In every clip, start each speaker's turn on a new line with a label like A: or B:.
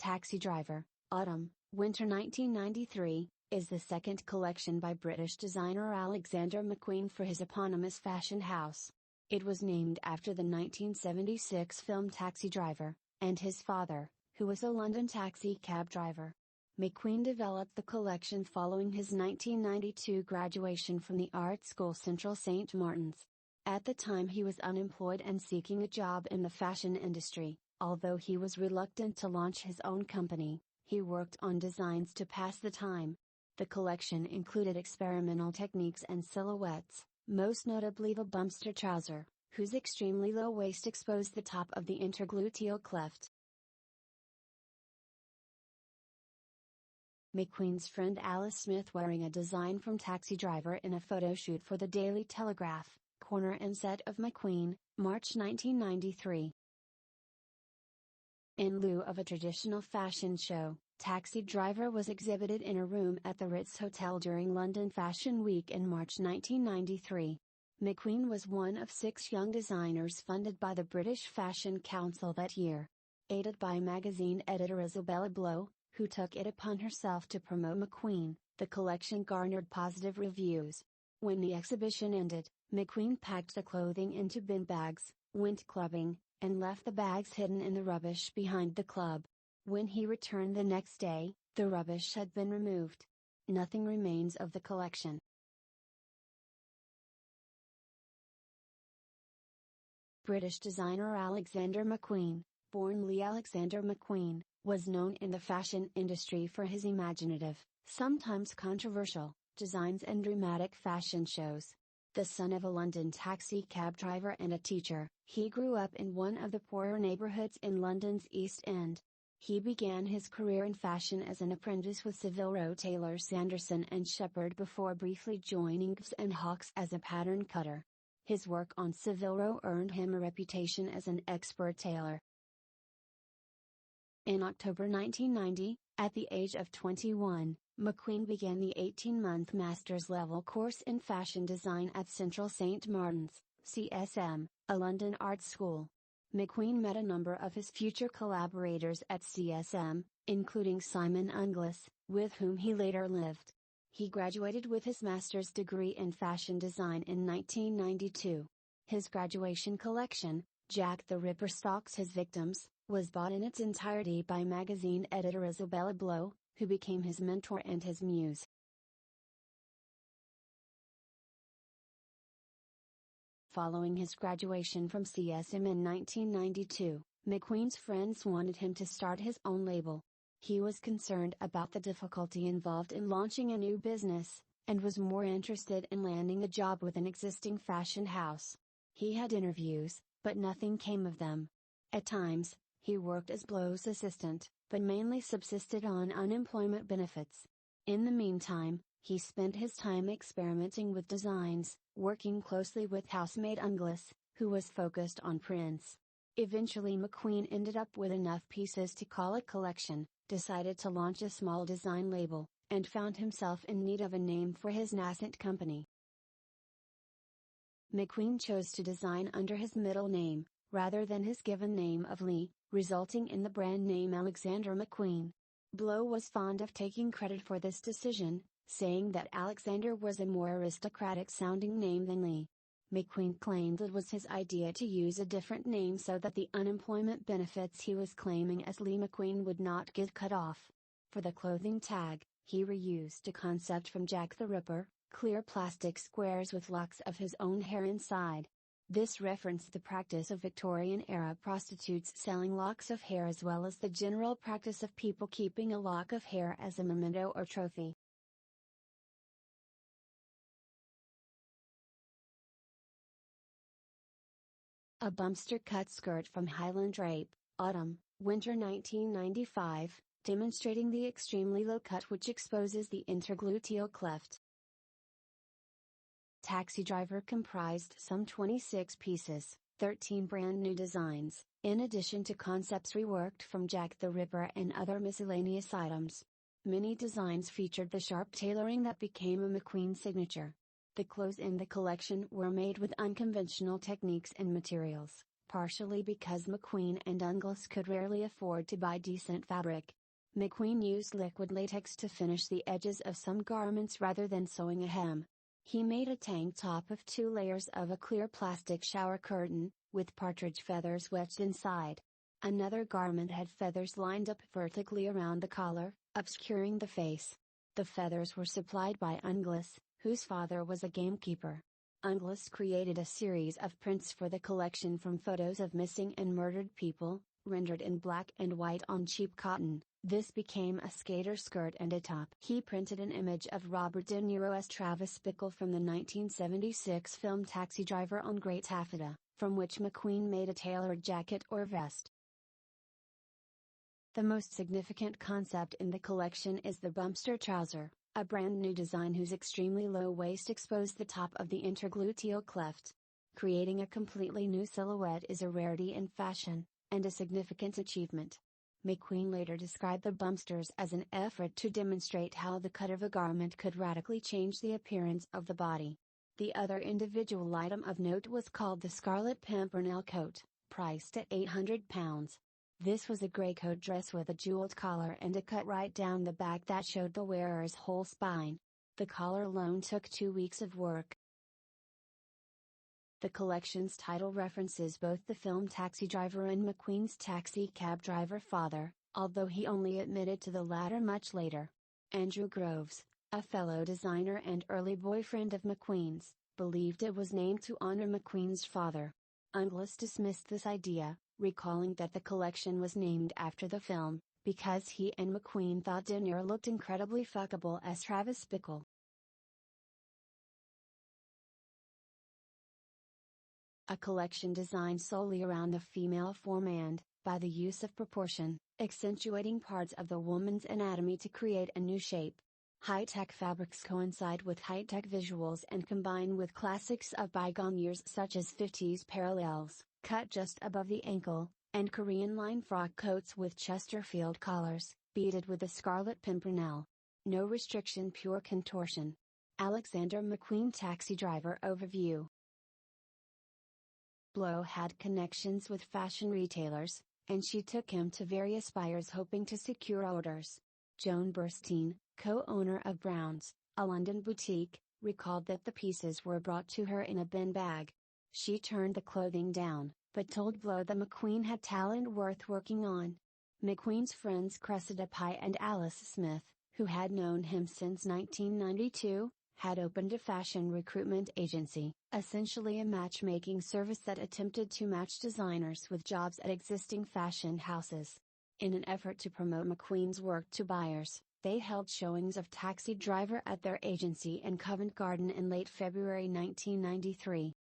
A: Taxi Driver, Autumn, Winter 1993, is the second collection by British designer Alexander McQueen for his eponymous fashion house. It was named after the 1976 film Taxi Driver, and his father, who was a London taxi cab driver. McQueen developed the collection following his 1992 graduation from the art school Central St. Martin's. At the time he was unemployed and seeking a job in the fashion industry, although he was reluctant to launch his own company. He worked on designs to pass the time. The collection included experimental techniques and silhouettes, most notably the bumpster trouser, whose extremely low waist exposed the top of the intergluteal cleft. McQueen's friend Alice Smith, wearing a design from Taxi Driver in a photo shoot for the Daily Telegraph, corner and set of McQueen, March 1993. In lieu of a traditional fashion show, Taxi Driver was exhibited in a room at the Ritz Hotel during London Fashion Week in March 1993. McQueen was one of 6 young designers funded by the British Fashion Council that year. Aided by magazine editor Isabella Blow, who took it upon herself to promote McQueen, the collection garnered positive reviews. When the exhibition ended, McQueen packed the clothing into bin bags, went clubbing, and left the bags hidden in the rubbish behind the club. When he returned the next day, the rubbish had been removed. Nothing remains of the collection. British designer Alexander McQueen, born Lee Alexander McQueen, was known in the fashion industry for his imaginative, sometimes controversial, designs and dramatic fashion shows. The son of a London taxi cab driver and a teacher, he grew up in one of the poorer neighbourhoods in London's East End. He began his career in fashion as an apprentice with Savile Row tailors Sanderson and Shepherd before briefly joining Gibbs and Hawkes as a pattern cutter. His work on Savile Row earned him a reputation as an expert tailor. In October 1990, at the age of 21, McQueen began the 18-month master's level course in fashion design at Central St. Martin's, CSM, a London art school. McQueen met a number of his future collaborators at CSM, including Simon Unglis, with whom he later lived. He graduated with his master's degree in fashion design in 1992. His graduation collection, Jack the Ripper Stalks His Victims, was bought in its entirety by magazine editor Isabella Blow, who became his mentor and his muse. Following his graduation from CSM in 1992, McQueen's friends wanted him to start his own label. He was concerned about the difficulty involved in launching a new business, and was more interested in landing a job with an existing fashion house. He had interviews, but nothing came of them. At times, he worked as Blow's assistant, but mainly subsisted on unemployment benefits. In the meantime, he spent his time experimenting with designs, working closely with housemaid Unglis, who was focused on prints. Eventually McQueen ended up with enough pieces to call a collection, decided to launch a small design label, and found himself in need of a name for his nascent company. McQueen chose to design under his middle name, rather than his given name of Lee, resulting in the brand name Alexander McQueen. Blow was fond of taking credit for this decision, saying that Alexander was a more aristocratic-sounding name than Lee. McQueen claimed it was his idea to use a different name so that the unemployment benefits he was claiming as Lee McQueen would not get cut off. For the clothing tag, he reused a concept from Jack the Ripper, clear plastic squares with locks of his own hair inside. This referenced the practice of Victorian-era prostitutes selling locks of hair, as well as the general practice of people keeping a lock of hair as a memento or trophy. A bumpster cut skirt from Highland Drape, Autumn, Winter 1995, demonstrating the extremely low cut which exposes the intergluteal cleft. Taxi Driver comprised some 26 pieces, 13 brand new designs, in addition to concepts reworked from Jack the Ripper and other miscellaneous items. Many designs featured the sharp tailoring that became a McQueen signature. The clothes in the collection were made with unconventional techniques and materials, partially because McQueen and Inglis could rarely afford to buy decent fabric. McQueen used liquid latex to finish the edges of some garments rather than sewing a hem. He made a tank top of 2 layers of a clear plastic shower curtain, with partridge feathers wedged inside. Another garment had feathers lined up vertically around the collar, obscuring the face. The feathers were supplied by Inglis, whose father was a gamekeeper. Inglis created a series of prints for the collection from photos of missing and murdered people, rendered in black and white on cheap cotton. This became a skater skirt and a top. He printed an image of Robert De Niro as Travis Bickle from the 1976 film Taxi Driver on gray taffeta, from which McQueen made a tailored jacket or vest. The most significant concept in the collection is the bumpster trouser, a brand new design whose extremely low waist exposed the top of the intergluteal cleft. Creating a completely new silhouette is a rarity in fashion, and a significant achievement. McQueen later described the bumpsters as an effort to demonstrate how the cut of a garment could radically change the appearance of the body. The other individual item of note was called the Scarlet Pimpernel coat, priced at £800. This was a grey coat dress with a jeweled collar and a cut right down the back that showed the wearer's whole spine. The collar alone took 2 weeks of work. The collection's title references both the film Taxi Driver and McQueen's taxi cab driver father, although he only admitted to the latter much later. Andrew Groves, a fellow designer and early boyfriend of McQueen's, believed it was named to honor McQueen's father. Inglis dismissed this idea, recalling that the collection was named after the film, because he and McQueen thought De Niro looked incredibly fuckable as Travis Bickle. A collection designed solely around the female form and, by the use of proportion, accentuating parts of the woman's anatomy to create a new shape. High-tech fabrics coincide with high-tech visuals and combine with classics of bygone years such as 50s parallels, cut just above the ankle, and Korean line frock coats with Chesterfield collars, beaded with the Scarlet Pimpernel. No restriction, pure contortion. Alexander McQueen Taxi Driver Overview. Blow had connections with fashion retailers, and she took him to various buyers hoping to secure orders. Joan Burstein, co-owner of Brown's, a London boutique, recalled that the pieces were brought to her in a bin bag. She turned the clothing down, but told Blow that McQueen had talent worth working on. McQueen's friends Cressida Pye and Alice Smith, who had known him since 1992, had opened a fashion recruitment agency, essentially a matchmaking service that attempted to match designers with jobs at existing fashion houses. In an effort to promote McQueen's work to buyers, they held showings of Taxi Driver at their agency in Covent Garden in late February 1993.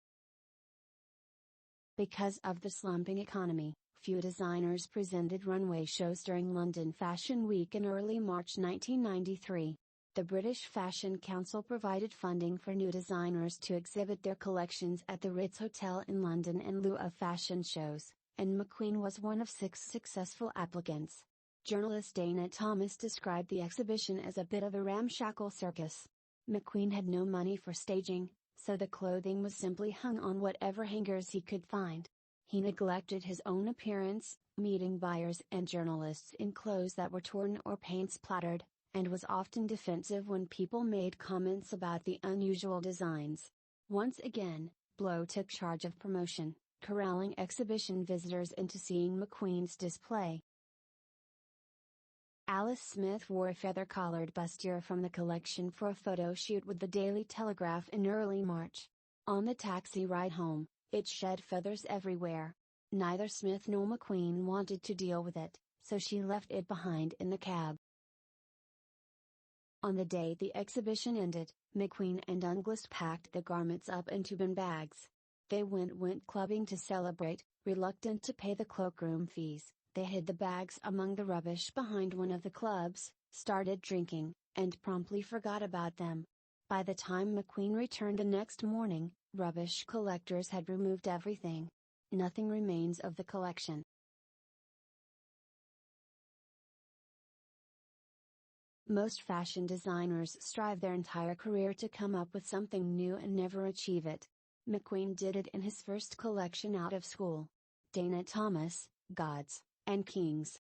A: Because of the slumping economy, few designers presented runway shows during London Fashion Week in early March 1993. The British Fashion Council provided funding for new designers to exhibit their collections at the Ritz Hotel in London in lieu of fashion shows, and McQueen was one of 6 successful applicants. Journalist Dana Thomas described the exhibition as a bit of a ramshackle circus. McQueen had no money for staging, so the clothing was simply hung on whatever hangers he could find. He neglected his own appearance, meeting buyers and journalists in clothes that were torn or paint splattered, and was often defensive when people made comments about the unusual designs. Once again, Blow took charge of promotion, corralling exhibition visitors into seeing McQueen's display. Alice Smith wore a feather-collared bustier from the collection for a photo shoot with the Daily Telegraph in early March. On the taxi ride home, it shed feathers everywhere. Neither Smith nor McQueen wanted to deal with it, so she left it behind in the cab. On the day the exhibition ended, McQueen and Inglis packed the garments up into bin bags. They went clubbing to celebrate, reluctant to pay the cloakroom fees. They hid the bags among the rubbish behind one of the clubs, started drinking, and promptly forgot about them. By the time McQueen returned the next morning, rubbish collectors had removed everything. Nothing remains of the collection. Most fashion designers strive their entire career to come up with something new and never achieve it. McQueen did it in his first collection out of school. Dana Thomas, Gods and Kings.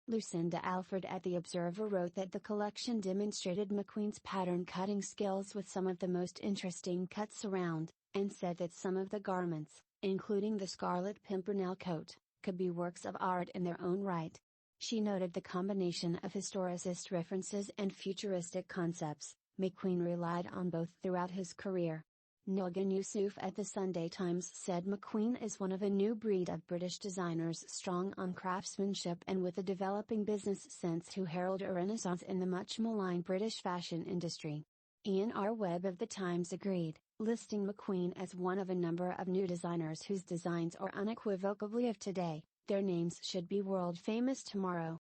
A: Lucinda Alford at The Observer wrote that the collection demonstrated McQueen's pattern cutting skills with some of the most interesting cuts around, and said that some of the garments, including the Scarlet Pimpernel coat, could be works of art in their own right. She noted the combination of historicist references and futuristic concepts. McQueen relied on both throughout his career. Nilgan Yusuf at the Sunday Times said McQueen is one of a new breed of British designers strong on craftsmanship and with a developing business sense who herald a renaissance in the much maligned British fashion industry. Ian R. Webb of the Times agreed, listing McQueen as one of a number of new designers whose designs are unequivocally of today. Their names should be world famous tomorrow.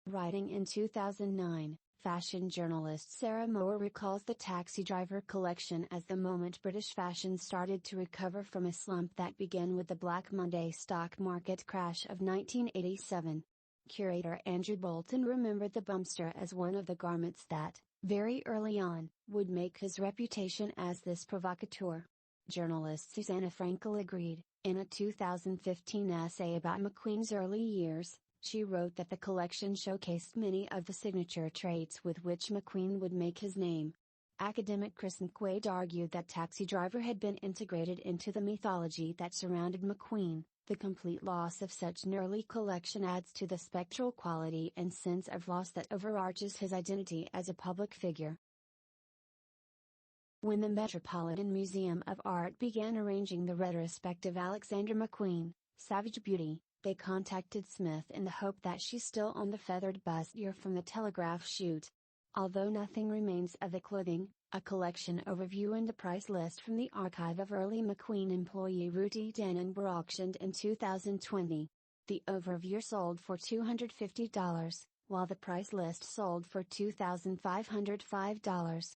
A: Writing in 2009, fashion journalist Sarah Moore recalls the Taxi Driver collection as the moment British fashion started to recover from a slump that began with the Black Monday stock market crash of 1987. Curator Andrew Bolton remembered the bumster as one of the garments that, very early on, would make his reputation as this provocateur. Journalist Susanna Frankel agreed. In a 2015 essay about McQueen's early years, she wrote that the collection showcased many of the signature traits with which McQueen would make his name. Academic Chris McQuaid argued that Taxi Driver had been integrated into the mythology that surrounded McQueen. The complete loss of such an early collection adds to the spectral quality and sense of loss that overarches his identity as a public figure. When the Metropolitan Museum of Art began arranging the retrospective Alexander McQueen, Savage Beauty, they contacted Smith in the hope that she's still on the feathered bustier from the Telegraph shoot. Although nothing remains of the clothing, a collection overview and a price list from the archive of early McQueen employee Rudy Dannon were auctioned in 2020. The overview sold for $250, while the price list sold for $2,505.